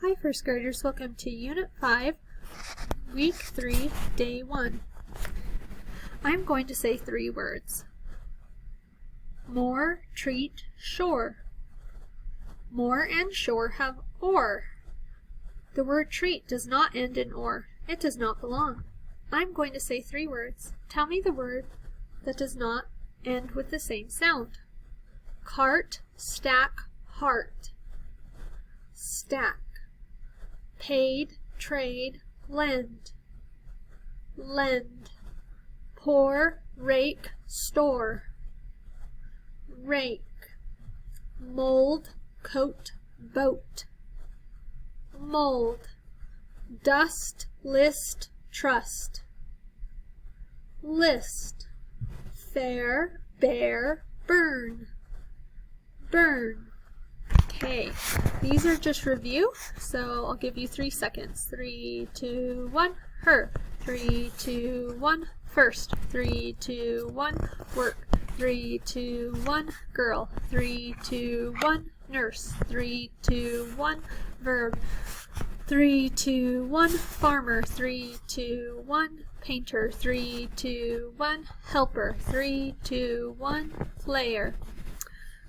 Hi first graders, welcome to Unit 5, Week 3, Day 1. I'm going to say 3 words. More, treat, shore. More and shore have or. The word treat does not end in or. It does not belong. I'm going to say 3 words. Tell me the word that does not end with the same sound. Cart, stack, heart. Stack. Paid, trade, lend. Lend. Pour, rake, store. Rake. Mold, coat, boat. Mold. Dust, list, trust. List. Fair, bear, burn. Burn. Okay, these are just review, so I'll give you 3 seconds. 3, 2, 1, her. 3, 2, 1, first. 3, 2, 1, work. 3, 2, 1, girl. 3, 2, 1, nurse. 3, 2, 1, verb. 3, 2, 1, farmer. 3, 2, 1, painter. 3, 2, 1, helper. 3, 2, 1, player.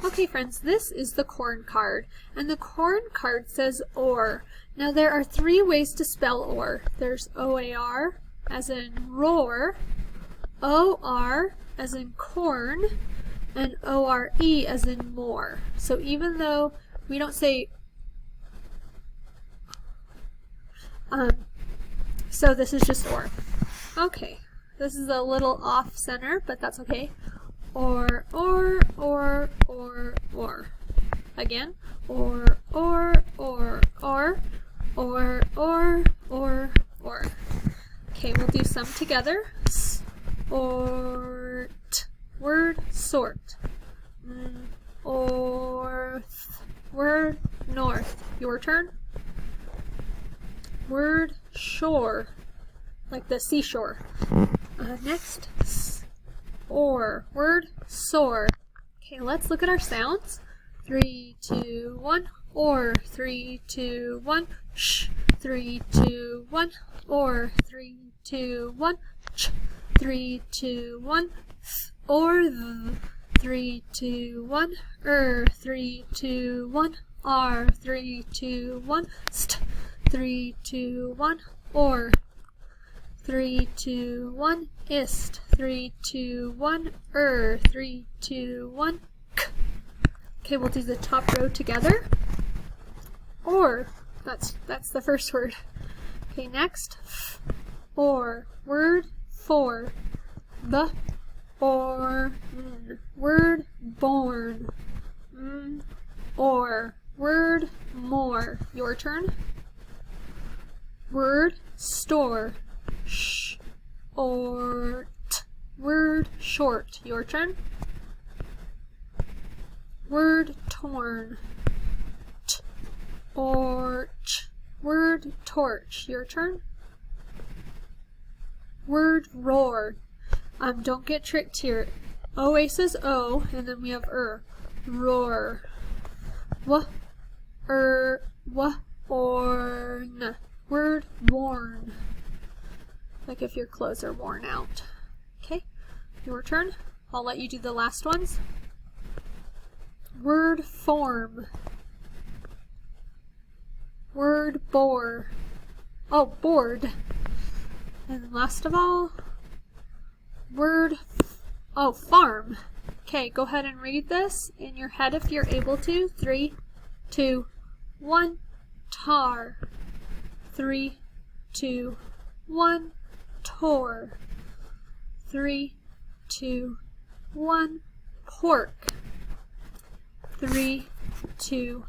Okay friends, this is the corn card, and the corn card says or. Now there are 3 ways to spell or. There's O-A-R, as in roar, O-R, as in corn, and O-R-E, as in more. So even though we don't say, so this is just or. Okay, this is a little off center, but that's okay. Or. Again, or. Okay, we'll do some together. Sort. Word, sort. Orth. Word, north. Your turn. Word, shore. Like the seashore. Next. Or. Word, soar. Okay, let's look at our sounds. 3, 2, 1, or. 3, 2, 1, sh. 3, 2, 1, or. 3, 2, 1, ch. 3, 2, 1, or. 3, 2, 1, 3, 2, 1, r. 3, 2, 1, st. 3, 2, 1, or. 3, 2, 1, ist. 3, 2, 1, 3, 2, 1, k. Okay, we'll do the top row together. Or, that's the first word. Okay, next. Or, word, for. The, or, word, born. Or, word, more. Your turn. Word, store. Sh, or, t. Word, short. Your turn. Word, torn. T, or, ch. Word, torch. Your turn. Word, roar. Don't get tricked here. O-A says O, and then we have roar. W, orn. Word, worn. Like if your clothes are worn out. Okay, your turn. I'll let you do the last ones. Word, form. Word, bore. Oh, bored. And last of all, word, farm. Okay, go ahead and read this in your head if you're able to. 3, 2, 1, tar. 3, 2, 1, tore. 3, 2, 1, pork. 3, 2,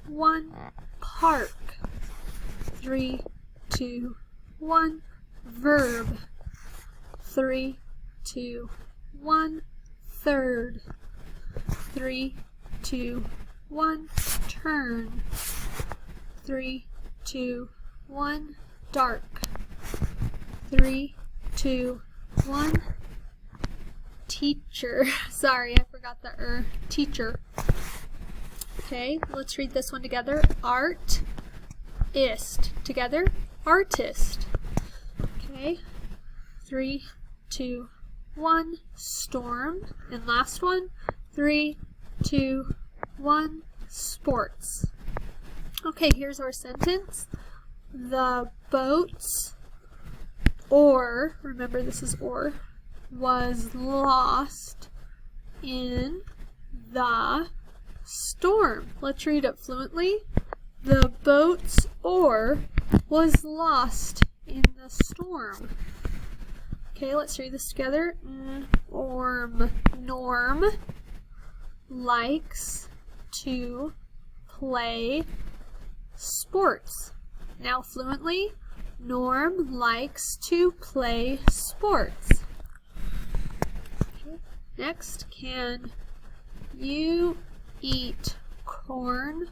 1, park. 3, 2, 1, verb. 3, 2, 1, third. 3, 2, 1, turn. 3, 2, 1, dark. 3, 2, 1, teacher. Sorry, I forgot the teacher. Okay, let's read this one together. Art, ist. Together, artist. Okay, 3, 2, 1, storm. And last one, 3, 2, 1, sports. Okay, here's our sentence. The boat's oar, remember this is oar, was lost in the storm. Let's read it fluently. The boat's oar was lost in the storm. Okay, let's read this together. Norm likes to play sports. Now fluently, Norm likes to play sports. Okay. Next, can you eat corn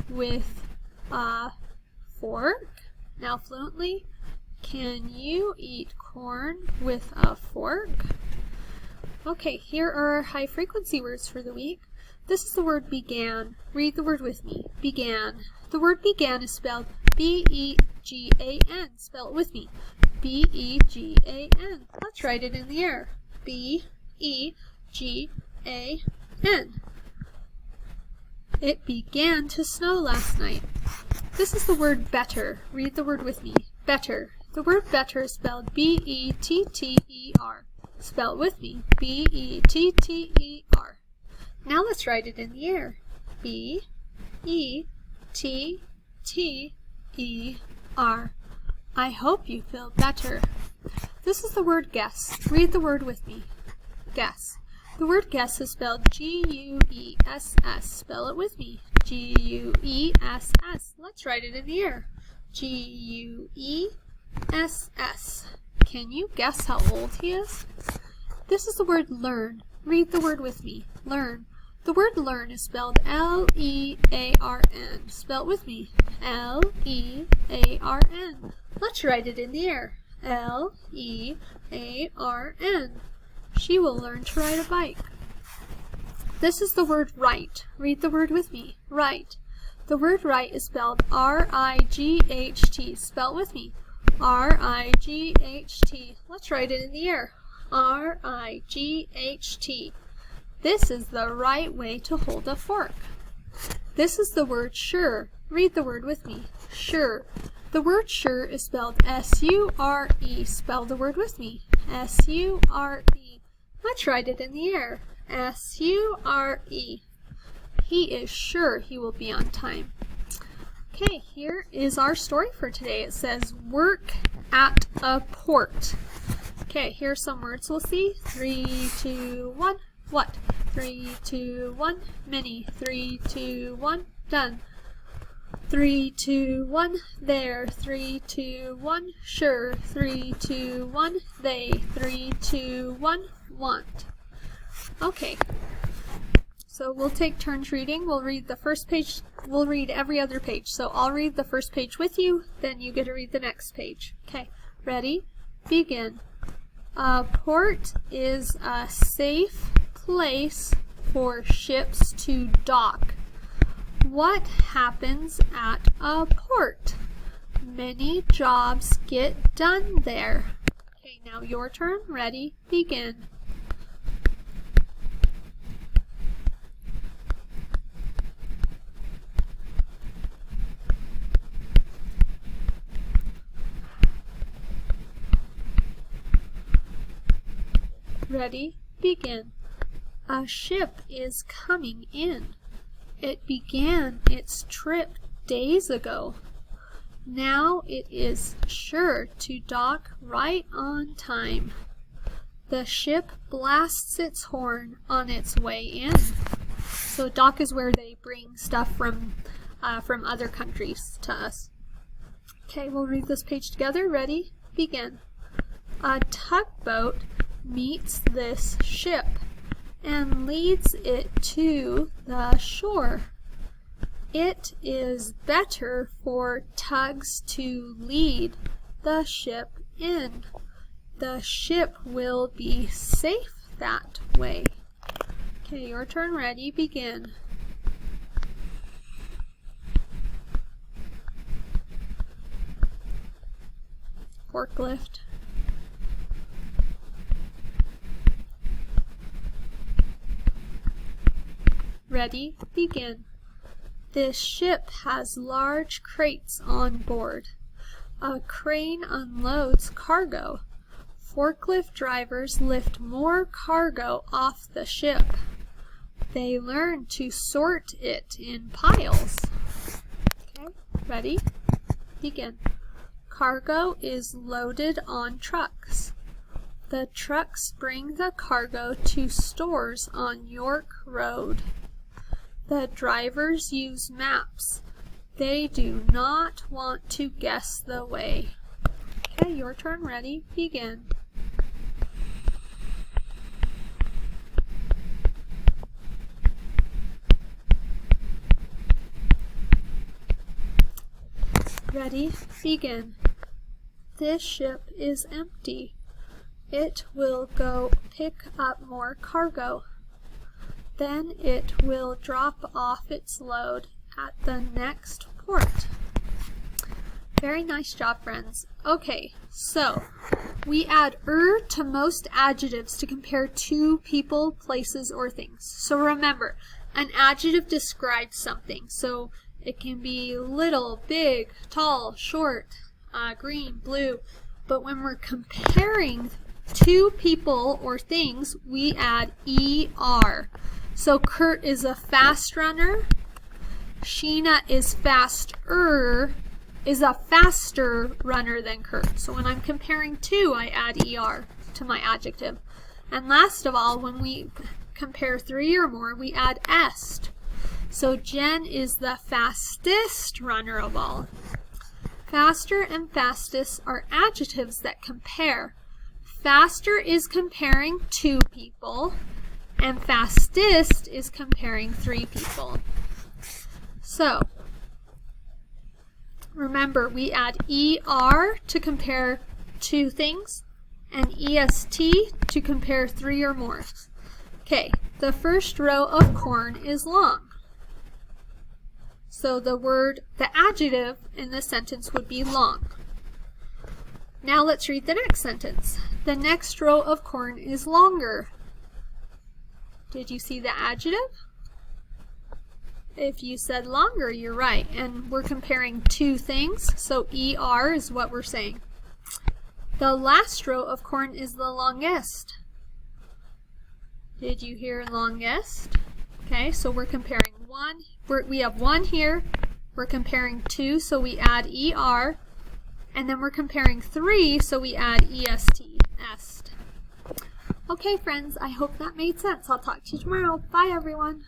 with a fork? Now fluently, can you eat corn with a fork? Okay, here are our high frequency words for the week. This is the word began. Read the word with me. Began. The word began is spelled B-E-G-A-N. Spell it with me. B-E-G-A-N. Let's write it in the air. B-E-G-A-N. It began to snow last night. This is the word better. Read the word with me. Better. The word better is spelled B-E-T-T-E-R. Spell it with me. B-E-T-T-E-R. Now let's write it in the air. B-E-T-T-E-R. I hope you feel better. This is the word guess. Read the word with me. Guess. The word guess is spelled G-U-E-S-S. Spell it with me. G-U-E-S-S. Let's write it in the air. G-U-E-S-S. Can you guess how old he is? This is the word learn. Read the word with me. Learn. The word learn is spelled L-E-A-R-N. Spell it with me. L-E-A-R-N. Let's write it in the air. L-E-A-R-N. She will learn to ride a bike. This is the word right. Read the word with me. Right. The word right is spelled R-I-G-H-T. Spell it with me. R-I-G-H-T. Let's write it in the air. R-I-G-H-T. This is the right way to hold a fork. This is the word sure. Read the word with me. Sure. The word sure is spelled S-U-R-E. Spell the word with me. S-U-R-E. Let's write it in the air. S-U-R-E. He is sure he will be on time. Okay, here is our story for today. It says, work at a port. Okay, here's some words we'll see. 3, 2, 1. What? 3, 2, 1. Many. 3, 2, 1. Done. 3, 2, 1. There. 3, 2, 1. Sure. 3, 2, 1. They. 3, 2, 1. Want. Okay. So we'll take turns reading. We'll read the first page. We'll read every other page. So I'll read the first page with you, then you get to read the next page. Okay. Ready? Begin. A port is a safe place for ships to dock. What happens at a port? Many jobs get done there. Okay, now your turn. Ready? Begin. Ready? Begin. A ship is coming in. It began its trip days ago. Now it is sure to dock right on time. The ship blasts its horn on its way in. So dock is where they bring stuff from other countries to us. Okay, we'll read this page together. Ready? Begin. A tugboat meets this ship and leads it to the shore. It is better for tugs to lead the ship in. The ship will be safe that way. Okay, your turn. Ready? Begin. forklift. Ready, begin. This ship has large crates on board. A crane unloads cargo. Forklift drivers lift more cargo off the ship. They learn to sort it in piles. Okay, ready? Begin. Cargo is loaded on trucks. The trucks bring the cargo to stores on York Road. The drivers use maps. They do not want to guess the way. Okay, your turn. Ready? Begin. Ready? Begin. This ship is empty. It will go pick up more cargo. Then it will drop off its load at the next port. Very nice job, friends. Okay, so we add to most adjectives to compare two people, places, or things. So remember, an adjective describes something. So it can be little, big, tall, short, green, blue. But when we're comparing two people or things, we add ER. So Kurt is a fast runner. Sheena is a faster runner than Kurt. So when I'm comparing two, I add ER to my adjective. And last of all, when we compare three or more, we add est. So Jen is the fastest runner of all. Faster and fastest are adjectives that compare. Faster is comparing two people, and fastest is comparing three people. So, remember, we add ER to compare two things, and EST to compare three or more. Okay, the first row of corn is long. So the adjective in this sentence would be long. Now let's read the next sentence. The next row of corn is longer. Did you see the adjective? If you said longer, you're right. And we're comparing two things, so ER is what we're saying. The last row of corn is the longest. Did you hear longest? Okay, so we're comparing one. We have one here. We're comparing two, so we add ER. And then we're comparing three, so we add EST, est. Okay, friends, I hope that made sense. I'll talk to you tomorrow. Bye, everyone.